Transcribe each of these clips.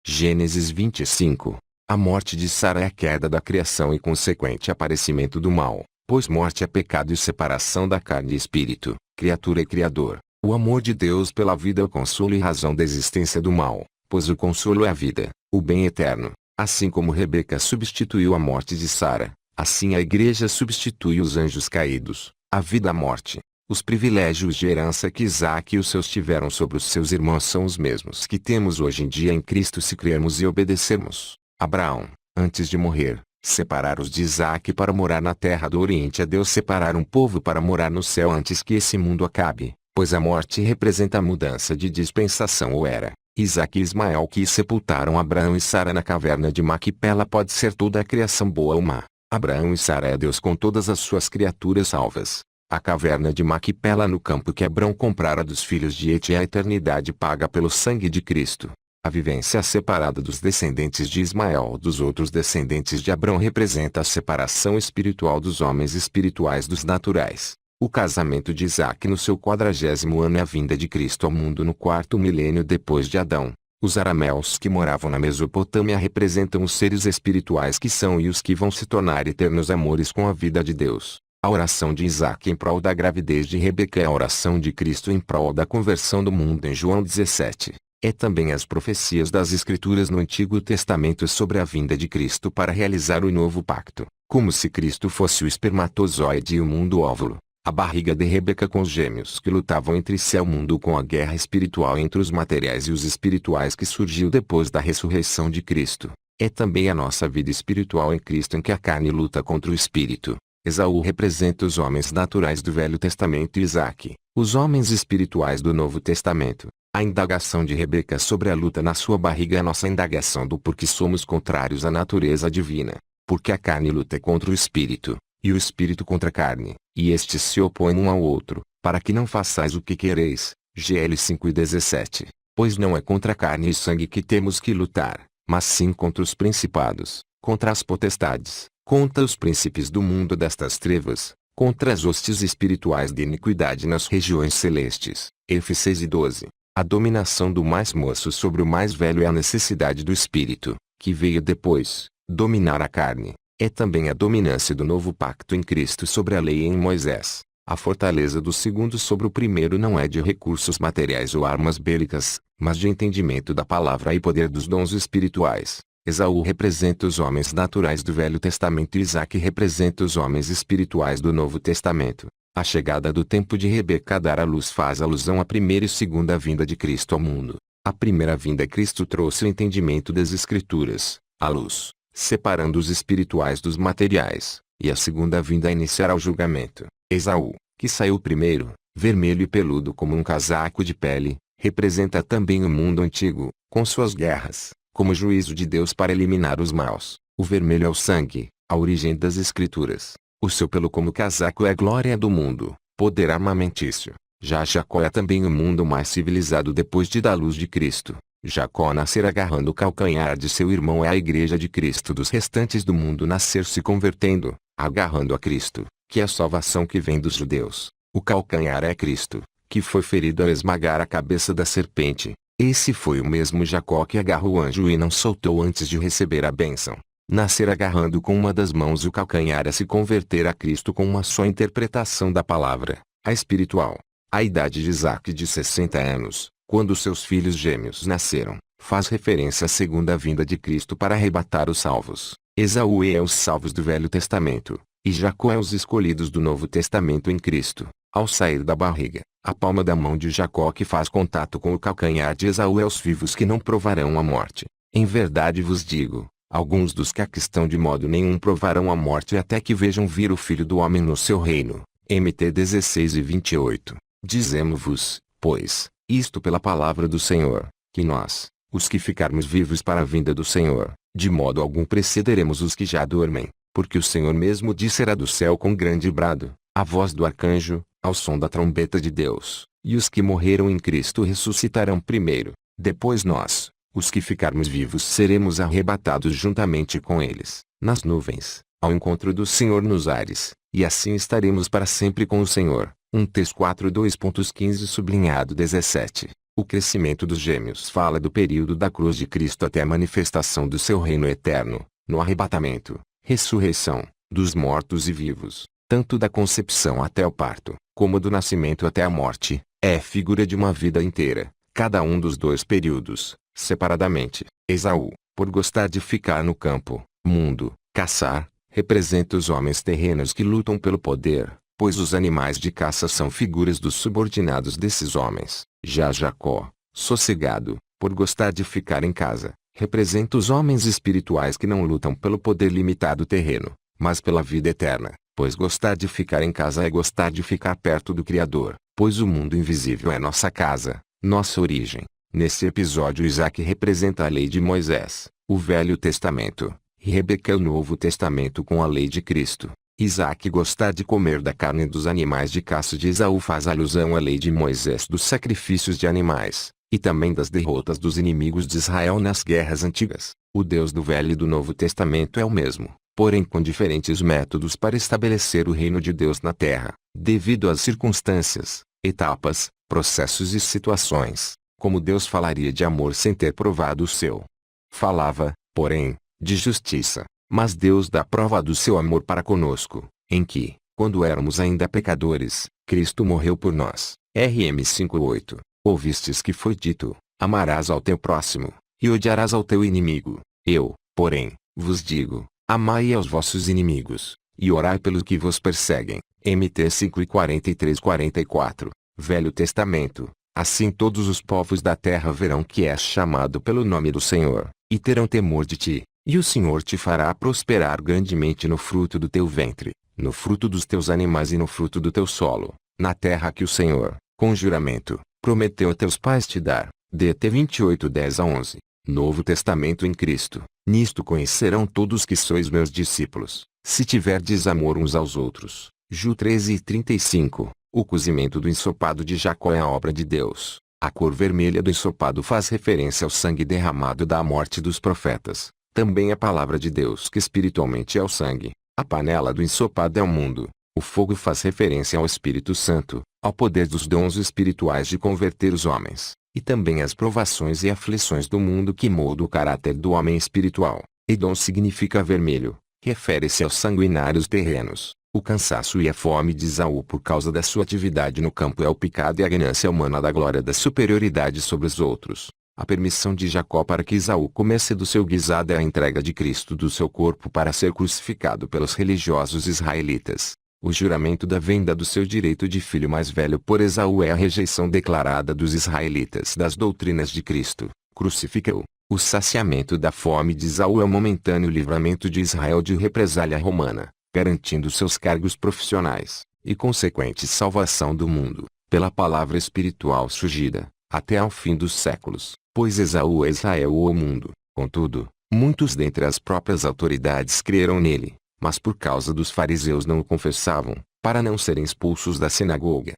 Gênesis 25. A morte de Sara é a queda da criação e consequente aparecimento do mal, pois morte é pecado e separação da carne e espírito, criatura e criador. O amor de Deus pela vida é o consolo e razão da existência do mal, pois o consolo é a vida, o bem eterno. Assim como Rebeca substituiu a morte de Sara, assim a igreja substitui os anjos caídos, a vida e a morte. Os privilégios de herança que Isaque e os seus tiveram sobre os seus irmãos são os mesmos que temos hoje em dia em Cristo se crermos e obedecermos. Abraão, antes de morrer, separar os de Isaque para morar na terra do Oriente é Deus separar um povo para morar no céu antes que esse mundo acabe, pois a morte representa a mudança de dispensação ou era. Isaque e Ismael que sepultaram Abraão e Sara na caverna de Maquipela pode ser toda a criação boa ou má. Abraão e Sara é Deus com todas as suas criaturas salvas. A caverna de Maquipela no campo que Abrão comprara dos filhos de Et é a eternidade paga pelo sangue de Cristo. A vivência separada dos descendentes de Ismael dos outros descendentes de Abrão representa a separação espiritual dos homens espirituais dos naturais. O casamento de Isaque no seu 40º ano é a vinda de Cristo ao mundo no 4º milênio depois de Adão. Os arameus que moravam na Mesopotâmia representam os seres espirituais que são e os que vão se tornar eternos amores com a vida de Deus. A oração de Isaque em prol da gravidez de Rebeca é a oração de Cristo em prol da conversão do mundo em João 17. É também as profecias das Escrituras no Antigo Testamento sobre a vinda de Cristo para realizar o novo pacto, como se Cristo fosse o espermatozoide e o mundo óvulo, a barriga de Rebeca com os gêmeos que lutavam entre si ao mundo com a guerra espiritual entre os materiais e os espirituais que surgiu depois da ressurreição de Cristo. É também a nossa vida espiritual em Cristo em que a carne luta contra o espírito. Esaú representa os homens naturais do Velho Testamento e Isaque, os homens espirituais do Novo Testamento. A indagação de Rebeca sobre a luta na sua barriga é a nossa indagação do porquê somos contrários à natureza divina. Porque a carne luta contra o espírito, e o espírito contra a carne, e estes se opõem um ao outro, para que não façais o que quereis. GL 5:17. Pois não é contra a carne e sangue que temos que lutar, mas sim contra os principados, contra as potestades, contra os príncipes do mundo destas trevas, contra as hostes espirituais de iniquidade nas regiões celestes. F 6:12. A dominação do mais moço sobre o mais velho é a necessidade do espírito, que veio depois, dominar a carne. É também a dominância do novo pacto em Cristo sobre a lei em Moisés. A fortaleza do segundo sobre o primeiro não é de recursos materiais ou armas bélicas, mas de entendimento da palavra e poder dos dons espirituais. Esaú representa os homens naturais do Velho Testamento e Isaque representa os homens espirituais do Novo Testamento. A chegada do tempo de Rebeca a dar à luz faz alusão à primeira e segunda vinda de Cristo ao mundo. A primeira vinda Cristo trouxe o entendimento das Escrituras, a luz, separando os espirituais dos materiais, e a segunda vinda iniciará o julgamento. Esaú, que saiu primeiro, vermelho e peludo como um casaco de pele, representa também o mundo antigo, com suas guerras, como juízo de Deus para eliminar os maus. O vermelho é o sangue, a origem das Escrituras. O seu pelo como casaco é a glória do mundo, poder armamentício. Já Jacó é também o mundo mais civilizado depois de da luz de Cristo. Jacó nascer agarrando o calcanhar de seu irmão é a igreja de Cristo dos restantes do mundo nascer se convertendo, agarrando a Cristo, que é a salvação que vem dos judeus. O calcanhar é Cristo, que foi ferido ao esmagar a cabeça da serpente. Esse foi o mesmo Jacó que agarrou o anjo e não soltou antes de receber a bênção. Nascer agarrando com uma das mãos o calcanhar é se converter a Cristo com uma só interpretação da palavra, a espiritual. A idade de Isaque de 60 anos, quando seus filhos gêmeos nasceram, faz referência à segunda vinda de Cristo para arrebatar os salvos. Esaú é os salvos do Velho Testamento, e Jacó é os escolhidos do Novo Testamento em Cristo. Ao sair da barriga, a palma da mão de Jacó que faz contato com o calcanhar de Esaú é os vivos que não provarão a morte. Em verdade vos digo, alguns dos que aqui estão de modo nenhum provarão a morte até que vejam vir o Filho do Homem no seu reino. MT 16:28. Dizemo-vos, pois, isto pela palavra do Senhor, que nós, os que ficarmos vivos para a vinda do Senhor, de modo algum precederemos os que já dormem, porque o Senhor mesmo descerá do céu com grande brado, a voz do arcanjo, ao som da trombeta de Deus, e os que morreram em Cristo ressuscitarão primeiro. Depois nós, os que ficarmos vivos seremos arrebatados juntamente com eles, nas nuvens, ao encontro do Senhor nos ares, e assim estaremos para sempre com o Senhor. 1 Tess 4:2.15 sublinhado 17. O crescimento dos gêmeos fala do período da cruz de Cristo até a manifestação do seu reino eterno, no arrebatamento, ressurreição, dos mortos e vivos, tanto da concepção até o parto, como do nascimento até a morte, é figura de uma vida inteira, cada um dos dois períodos, separadamente. Esaú, por gostar de ficar no campo, mundo, caçar, representa os homens terrenos que lutam pelo poder, pois os animais de caça são figuras dos subordinados desses homens. Já Jacó, sossegado, por gostar de ficar em casa, representa os homens espirituais que não lutam pelo poder limitado terreno, mas pela vida eterna, pois gostar de ficar em casa é gostar de ficar perto do Criador, pois o mundo invisível é nossa casa, nossa origem. Nesse episódio Isaac representa a lei de Moisés, o Velho Testamento, e Rebeca o Novo Testamento com a lei de Cristo. Isaac gostar de comer da carne dos animais de caça de Esaú faz alusão à lei de Moisés dos sacrifícios de animais, e também das derrotas dos inimigos de Israel nas guerras antigas. O Deus do Velho e do Novo Testamento é o mesmo, porém com diferentes métodos para estabelecer o reino de Deus na terra, devido às circunstâncias, etapas, processos e situações, como Deus falaria de amor sem ter provado o seu. Falava, porém, de justiça. Mas Deus dá prova do seu amor para conosco, em que, quando éramos ainda pecadores, Cristo morreu por nós. RM 5:8. Ouvistes que foi dito: amarás ao teu próximo, e odiarás ao teu inimigo. Eu, porém, vos digo: amai aos vossos inimigos, e orai pelos que vos perseguem. MT 5:43-44. Velho Testamento. Assim todos os povos da terra verão que és chamado pelo nome do Senhor, e terão temor de ti. E o Senhor te fará prosperar grandemente no fruto do teu ventre, no fruto dos teus animais e no fruto do teu solo, na terra que o Senhor, com juramento, prometeu a teus pais te dar. DT 28:10-11. Novo Testamento em Cristo. Nisto conhecerão todos que sois meus discípulos, se tiverdes amor uns aos outros. Ju 13:35. O cozimento do ensopado de Jacó é a obra de Deus. A cor vermelha do ensopado faz referência ao sangue derramado da morte dos profetas. Também a palavra de Deus que espiritualmente é o sangue. A panela do ensopado é o mundo. O fogo faz referência ao Espírito Santo, ao poder dos dons espirituais de converter os homens, e também às provações e aflições do mundo que molda o caráter do homem espiritual. Edom significa vermelho, refere-se aos sanguinários terrenos. O cansaço e a fome de Esaú por causa da sua atividade no campo é o pecado e a ganância humana da glória da superioridade sobre os outros. A permissão de Jacó para que Esaú comesse do seu guisado é a entrega de Cristo do seu corpo para ser crucificado pelos religiosos israelitas. O juramento da venda do seu direito de filho mais velho por Esaú é a rejeição declarada dos israelitas das doutrinas de Cristo. Crucifica-o. O saciamento da fome de Esaú é o momentâneo livramento de Israel de represália romana, garantindo seus cargos profissionais, e consequente salvação do mundo, pela palavra espiritual surgida, até ao fim dos séculos. Pois Esaú é Israel ou o mundo. Contudo, muitos dentre as próprias autoridades creram nele, mas por causa dos fariseus não o confessavam, para não serem expulsos da sinagoga.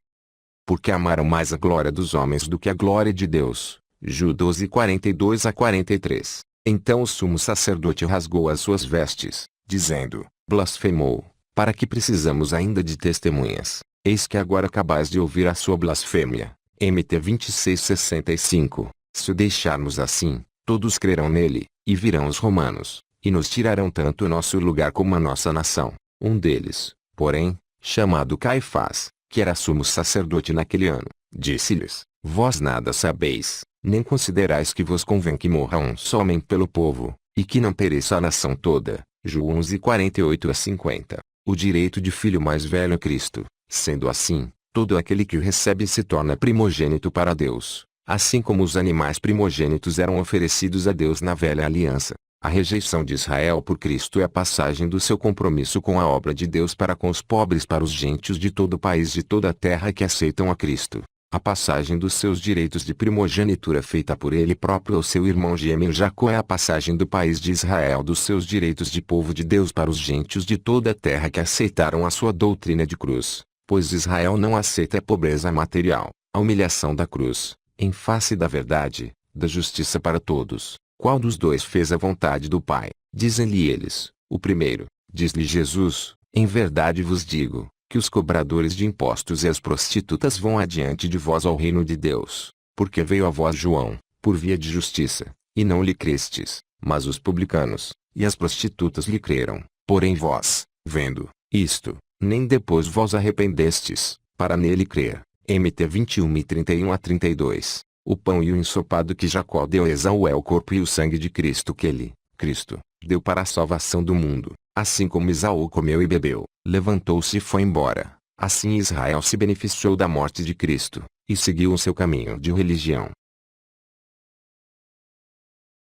Porque amaram mais a glória dos homens do que a glória de Deus. Ju 12:42-43. Então o sumo sacerdote rasgou as suas vestes, dizendo: blasfemou, para que precisamos ainda de testemunhas? Eis que agora acabais de ouvir a sua blasfêmia. MT 26:65. Se o deixarmos assim, todos crerão nele, e virão os romanos, e nos tirarão tanto o nosso lugar como a nossa nação. Um deles, porém, chamado Caifás, que era sumo sacerdote naquele ano, disse-lhes: vós nada sabeis, nem considerais que vos convém que morra um só homem pelo povo, e que não pereça a nação toda. Ju 11:48-50. O direito de filho mais velho é Cristo. Sendo assim, todo aquele que o recebe se torna primogênito para Deus. Assim como os animais primogênitos eram oferecidos a Deus na velha aliança, a rejeição de Israel por Cristo é a passagem do seu compromisso com a obra de Deus para com os pobres, para os gentios de todo o país, de toda a terra que aceitam a Cristo. A passagem dos seus direitos de primogenitura feita por ele próprio ao seu irmão gêmeo Jacó é a passagem do país de Israel dos seus direitos de povo de Deus para os gentios de toda a terra que aceitaram a sua doutrina de cruz. Pois Israel não aceita a pobreza material, a humilhação da cruz, em face da verdade, da justiça para todos. Qual dos dois fez a vontade do Pai? Dizem-lhe eles: o primeiro. Diz-lhe Jesus: em verdade vos digo, que os cobradores de impostos e as prostitutas vão adiante de vós ao reino de Deus. Porque veio a vós João, por via de justiça, e não lhe crestes, mas os publicanos, e as prostitutas lhe creram. Porém vós, vendo isto, nem depois vos arrependestes, para nele crer. MT 21 e 31 a 32. O pão e o ensopado que Jacó deu a Esaú é o corpo e o sangue de Cristo que ele, Cristo, deu para a salvação do mundo. Assim como Esaú comeu e bebeu, levantou-se e foi embora. Assim Israel se beneficiou da morte de Cristo, e seguiu o seu caminho de religião.